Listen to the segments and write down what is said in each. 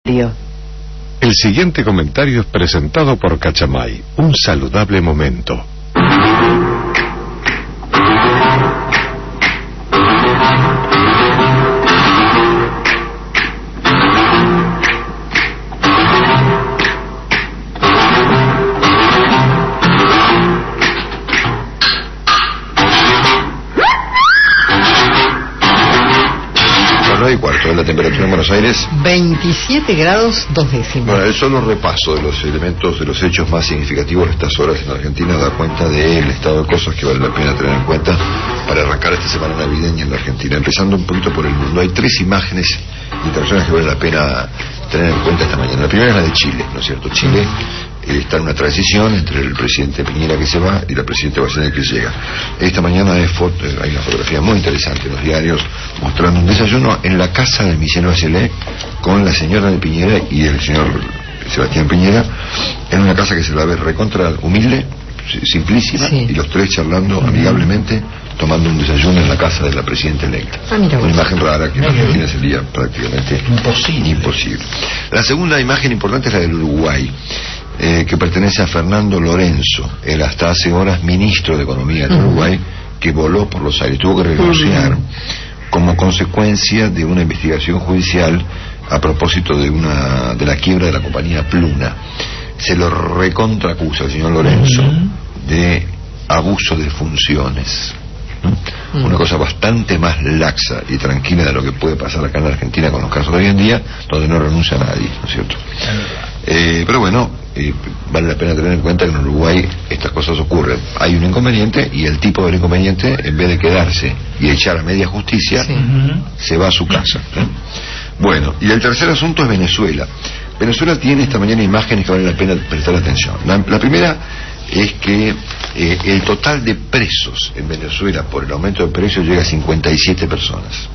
El siguiente comentario es presentado por Cachamay, un saludable momento. La temperatura en Buenos Aires 27 grados 2 décimos. Bueno, el solo repaso de los elementos, de los hechos más significativos de estas horas en Argentina da cuenta del estado de cosas que vale la pena tener en cuenta para arrancar esta semana navideña en la Argentina. Empezando un poquito por el mundo, hay 3 imágenes internacionales que vale la pena tener en cuenta esta mañana. La primera es la de Chile, ¿no es cierto? Chile está en una transición entre el presidente Piñera que se va y la presidenta Bachelet que llega. Esta mañana hay una fotografía muy interesante en los diarios mostrando un desayuno en la casa de Michelle Bachelet con la señora de Piñera y el señor Sebastián Piñera, en una casa que se la ve recontra humilde, simplísima, sí. Y los 3 charlando amigablemente, tomando un desayuno en la casa de la presidenta electa. Una imagen rara que en Argentina sería prácticamente imposible. La segunda imagen importante es la del Uruguay, que pertenece a Fernando Lorenzo, el hasta hace horas ministro de Economía del Uruguay, que voló por los aires, tuvo que renunciar como consecuencia de una investigación judicial a propósito de la quiebra de la compañía Pluna. Se lo recontraacusa el señor Lorenzo de abuso de funciones. Una cosa bastante más laxa y tranquila de lo que puede pasar acá en la Argentina con los casos de hoy en día, donde no renuncia a nadie, ¿no es cierto? Pero bueno, vale la pena tener en cuenta que en Uruguay estas cosas ocurren. Hay un inconveniente y el tipo del inconveniente, en vez de quedarse y echar a media justicia, se va a su casa. Bueno, y el tercer asunto es Venezuela. Venezuela tiene esta mañana imágenes que vale la pena prestar atención. La primera es que el total de presos en Venezuela por el aumento de precios llega a 57 personas.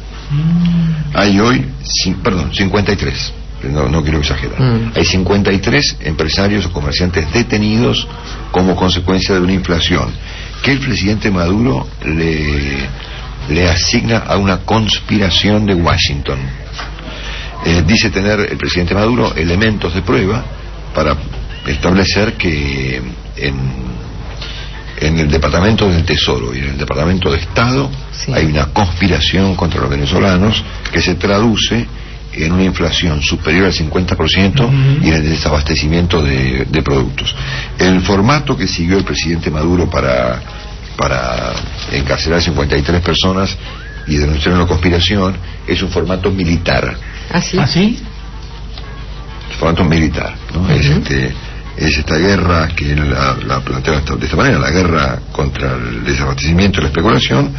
Hay hoy, 53. No quiero exagerar. Hay 53 empresarios o comerciantes detenidos como consecuencia de una inflación que el presidente Maduro le asigna a una conspiración de Washington. Dice tener el presidente Maduro elementos de prueba para establecer que en el Departamento del Tesoro y en el Departamento de Estado hay una conspiración contra los venezolanos que se traduce en una inflación superior al 50% y en el desabastecimiento de productos. El formato que siguió el presidente Maduro para encarcelar 53 personas y denunciar una conspiración es un formato militar. ¿Ah, sí? Formato militar, ¿no? Es esta guerra que la plantea de esta manera, la guerra contra el desabastecimiento y la especulación,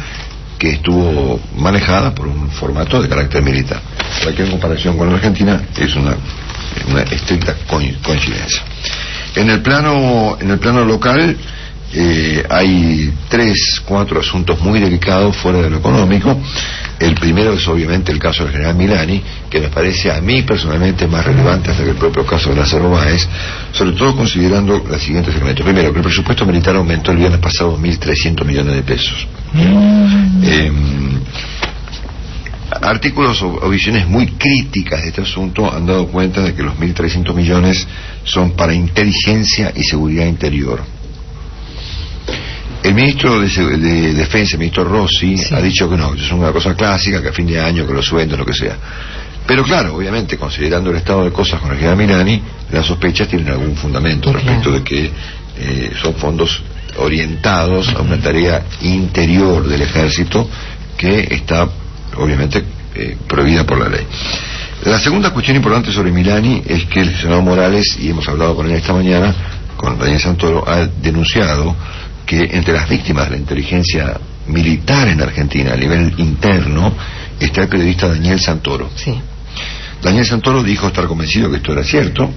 que estuvo manejada por un formato de carácter militar. Cualquier comparación con la Argentina es una estricta coincidencia. En el plano local hay 4 asuntos muy delicados fuera de lo económico. El primero es obviamente el caso del general Milani, que me parece a mí personalmente más relevante hasta que el propio caso de Lázaro Báez, sobre todo considerando los siguientes elementos. Primero, que el presupuesto militar aumentó el viernes pasado 1.300 millones de pesos. Artículos o visiones muy críticas de este asunto han dado cuenta de que los 1.300 millones son para inteligencia y seguridad interior. El ministro de Defensa, el ministro Rossi, ha dicho que no, que es una cosa clásica, que a fin de año, que los sueldos, lo que sea. Pero claro, obviamente, considerando el estado de cosas con el general Milani, las sospechas tienen algún fundamento respecto de que son fondos orientados a una tarea interior del ejército que está, obviamente, prohibida por la ley. La segunda cuestión importante sobre Milani es que el senador Morales, y hemos hablado con él esta mañana, con Daniel Santoro, ha denunciado que entre las víctimas de la inteligencia militar en Argentina a nivel interno está el periodista Daniel Santoro. Daniel Santoro dijo estar convencido que esto era cierto,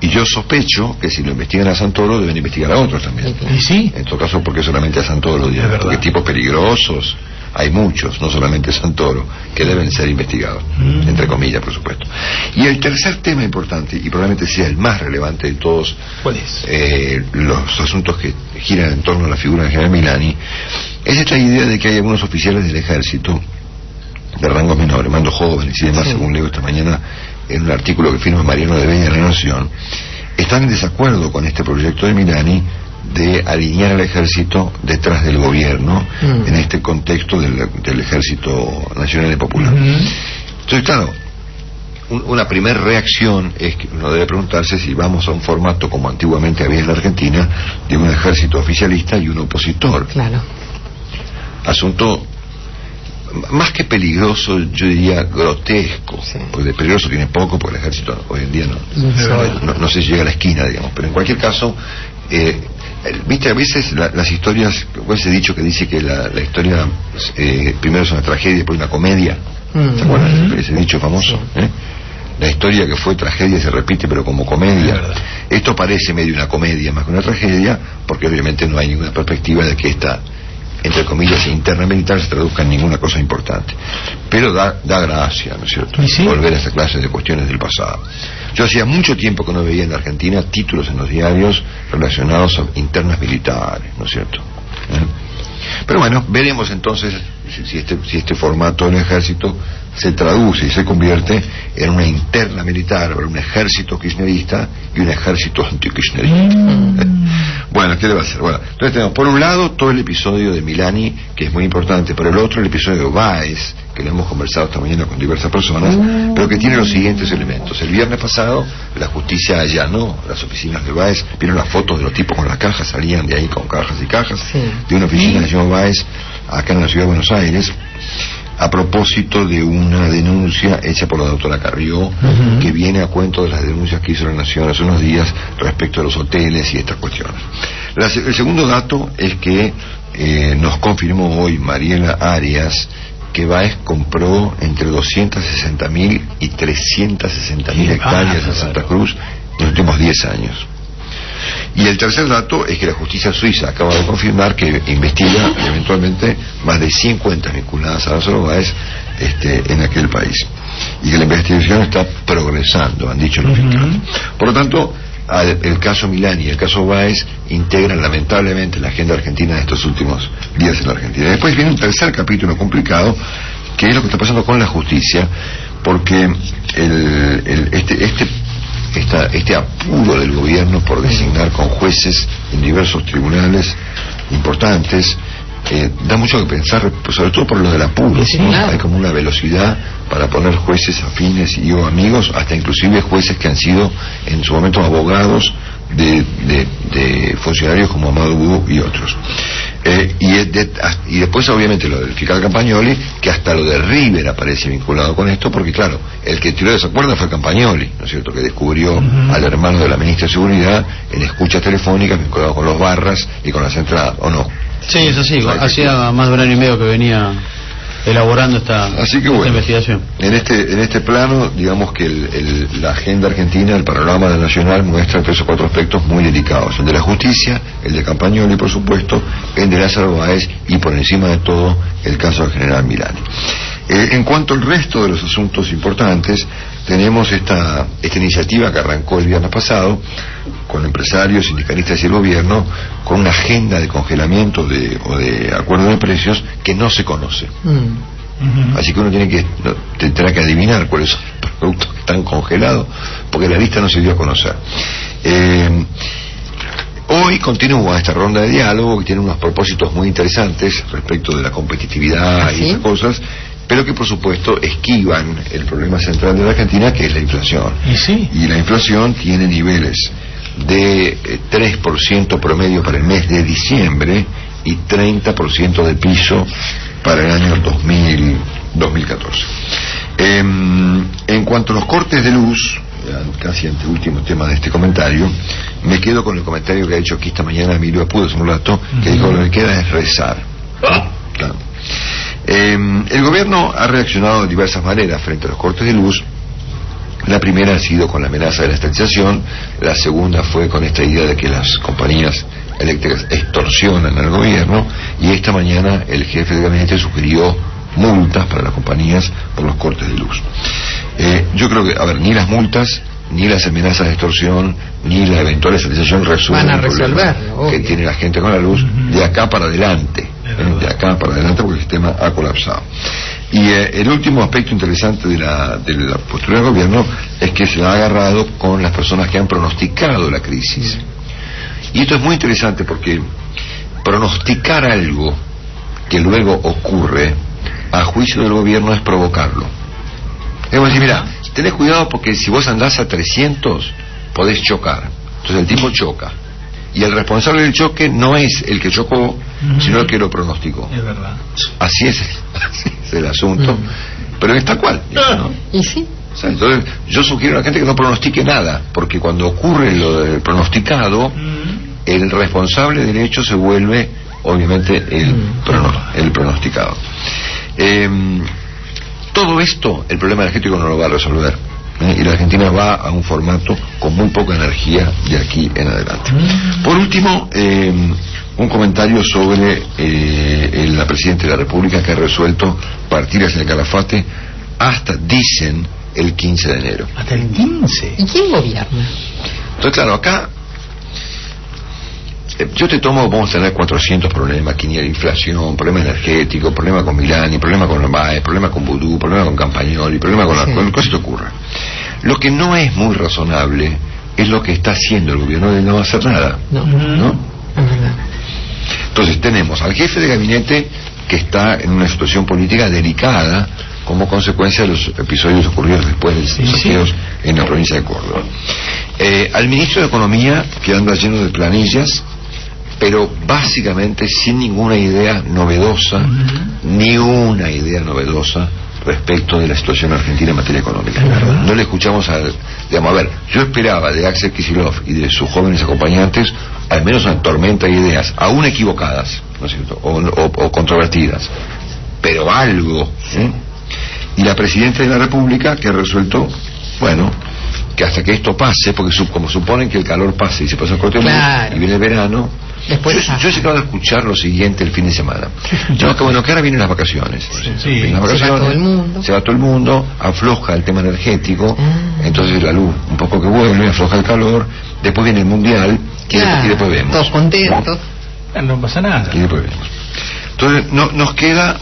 y yo sospecho que si lo investigan a Santoro deben investigar a otros también. En todo caso, porque solamente a Santoro, porque tipos peligrosos hay muchos, no solamente Santoro, que deben ser investigados, entre comillas, por supuesto. Y el tercer tema importante, y probablemente sea el más relevante de todos, ¿cuál es? Los asuntos que giran en torno a la figura del general Milani, es esta idea de que hay algunos oficiales del ejército de rangos menores, mandos jóvenes y demás, según leo esta mañana en un artículo que firma Mariano de Beña en La Nación, están en desacuerdo con este proyecto de Milani de alinear al ejército detrás del gobierno en este contexto del ejército nacional y popular. Entonces, claro, una primera reacción es que uno debe preguntarse si vamos a un formato como antiguamente había en la Argentina, de un ejército oficialista y un opositor. Claro. Asunto más que peligroso, yo diría grotesco, sí. Porque de peligroso tiene poco, porque el ejército hoy en día no se llega a la esquina, digamos, pero en cualquier caso, viste, a veces las historias, ese dicho que dice que la historia primero es una tragedia y después una comedia, ¿se acuerdan? Ese dicho famoso, La historia que fue tragedia se repite pero como comedia. Esto parece medio una comedia más que una tragedia, porque obviamente no hay ninguna perspectiva de que esta, entre comillas, interna militar se traduzca en ninguna cosa importante. Pero da gracia, ¿no es cierto? ¿Sí? Volver a esta clase de cuestiones del pasado. Yo hacía mucho tiempo que no veía en Argentina títulos en los diarios relacionados a internas militares, ¿no es cierto? Pero bueno, veremos entonces si este formato del ejército se traduce y se convierte en una interna militar, o un ejército kirchnerista y un ejército anti-kirchnerista. Bueno, ¿qué le va a hacer? Bueno, entonces tenemos por un lado todo el episodio de Milani, que es muy importante, por el otro el episodio de Báez, que lo hemos conversado esta mañana con diversas personas, pero que tiene los siguientes elementos. El viernes pasado la justicia allanó las oficinas de Báez, vieron las fotos de los tipos con las cajas, salían de ahí con cajas y cajas, de una oficina de señor Báez acá en la ciudad de Buenos Aires, a propósito de una denuncia hecha por la doctora Carrió, que viene a cuento de las denuncias que hizo la Nación hace unos días respecto a los hoteles y estas cuestiones. El segundo dato es que nos confirmó hoy Mariela Arias que Báez compró entre 260.000 y 360.000 hectáreas en Santa Cruz en los últimos 10 años. Y el tercer dato es que la justicia suiza acaba de confirmar que investiga eventualmente más de 100 cuentas vinculadas a Lázaro Báez en aquel país, y que la investigación está progresando, han dicho los fiscales. Por lo tanto, el caso Milani y el caso Báez integran lamentablemente la agenda argentina de estos últimos días en la Argentina. Después viene un tercer capítulo complicado, que es lo que está pasando con la justicia, porque este apuro del gobierno por designar con jueces en diversos tribunales importantes da mucho que pensar, sobre todo por lo del apuro, ¿no? Hay como una velocidad para poner jueces afines y o amigos, hasta inclusive jueces que han sido en su momento abogados de funcionarios como Amado Bú y otros. Y después obviamente lo del fiscal Campagnoli, que hasta lo de River aparece vinculado con esto, porque claro, el que tiró de esa cuerda fue Campagnoli, ¿no es cierto?, que descubrió al hermano de la ministra de Seguridad en escuchas telefónicas vinculadas con los barras y con las entradas, ¿o no? Sí, eso sí, hacía más de un año y medio que venía elaborando esta investigación. En este plano, digamos que la agenda argentina, el panorama nacional muestra 3 o 4 aspectos muy delicados: el de la justicia, el de Campagnoli, por supuesto, el de Lázaro Báez y por encima de todo el caso del general Milani. En cuanto al resto de los asuntos importantes, tenemos esta iniciativa que arrancó el viernes pasado con empresarios, sindicalistas y el gobierno, con una agenda de congelamiento o de acuerdo de precios que no se conoce. Así que uno tendrá que adivinar cuáles son los productos que están congelados, porque la lista no se dio a conocer. Hoy continúa esta ronda de diálogo que tiene unos propósitos muy interesantes respecto de la competitividad y esas cosas, pero que por supuesto esquivan el problema central de la Argentina, que es la inflación. Y la inflación tiene niveles de 3% promedio para el mes de diciembre y 30% de piso para el año 2014. En cuanto a los cortes de luz, casi anteúltimo tema de este comentario, me quedo con el comentario que ha hecho aquí esta mañana Emilio Apudo hace un rato, que dijo: lo que queda es rezar. Claro. El gobierno ha reaccionado de diversas maneras frente a los cortes de luz. La primera ha sido con la amenaza de la estatización, la segunda fue con esta idea de que las compañías eléctricas extorsionan al gobierno, y esta mañana el jefe de gabinete sugirió multas para las compañías por los cortes de luz. Yo creo que, ni las multas, ni las amenazas de extorsión, ni la eventual estatización resuelven el problema que tiene la gente con la luz de acá para adelante, porque el sistema ha colapsado. Y el último aspecto interesante de la postura del gobierno es que se ha agarrado con las personas que han pronosticado la crisis. Y esto es muy interesante porque pronosticar algo que luego ocurre, a juicio del gobierno, es provocarlo. Es decir, mira, tenés cuidado porque si vos andás a 300 podés chocar. Entonces el tipo choca. Y el responsable del choque no es el que chocó, sino el que lo pronosticó. Es verdad. Así es el asunto. Pero es tal cual, ¿no? ¿Y sí? O sea, entonces yo sugiero a la gente que no pronostique nada, porque cuando ocurre lo del pronosticado, el responsable del hecho se vuelve obviamente el pronosticado. Todo esto el problema energético no lo va a resolver, y la Argentina va a un formato con muy poca energía de aquí en adelante. Por último, un comentario sobre la Presidenta de la República, que ha resuelto partir hacia el Calafate hasta, dicen, el 15 de enero. ¿Hasta el 15? ¿Y quién gobierna? Entonces, claro, acá yo te tomo, vamos a tener 400 problemas, quiniela, inflación, problema energético, problema con Milani, problema con Baez, problema con Vudú, problema con Campagnoli, problema con la cosa te ocurra. Lo que no es muy razonable es lo que está haciendo el gobierno de no hacer nada. ¿No? Entonces tenemos al jefe de gabinete que está en una situación política delicada como consecuencia de los episodios ocurridos después de los saqueos en la provincia de Córdoba. Al ministro de Economía, que anda lleno de planillas, pero básicamente sin ninguna idea novedosa, ni una idea novedosa respecto de la situación argentina en materia económica. No le escuchamos digamos, a ver, yo esperaba de Axel Kicillof y de sus jóvenes acompañantes al menos una tormenta de ideas, aún equivocadas, ¿no es cierto?, o controvertidas, pero algo, Y la Presidenta de la República, que ha resuelto, bueno, que hasta que esto pase, porque como suponen que el calor pase y se pasa el corte y viene el verano. Después yo he llegado a escuchar lo siguiente el fin de semana. No, que bueno, que ahora vienen las vacaciones. Vienen las vacaciones, se va todo el mundo, afloja el tema energético, entonces la luz un poco que vuelve, afloja el calor, después viene el mundial y después vemos. Todos contentos. No pasa nada. Y después vemos. Entonces nos queda,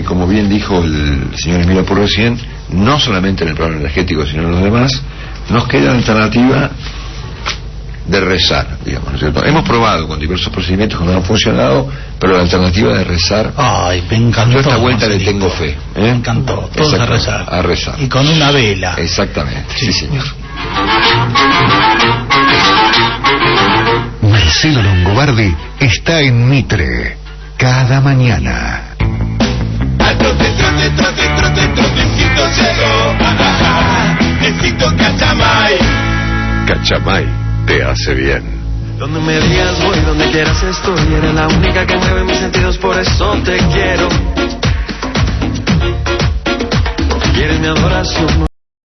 como bien dijo el señor Emilio por recién, no solamente en el plano energético, sino en los demás, nos queda la alternativa de rezar, digamos, ¿no es cierto? Hemos probado con diversos procedimientos que no han funcionado, pero la alternativa de rezar, me encantó. Yo esta vuelta le tengo fe. Me encantó, todos a rezar. A rezar. Y con una vela. Exactamente, sí señor. Marcelo Longobardi está en Mitre, cada mañana. Al trote, trote, trote, trote, trotecito llegó. Necesito Cachamay. Cachamay te hace bien. Donde me digas voy, donde quieras estoy. Eres la única que mueve mis sentidos, por eso te quiero. Y eres mi adoración.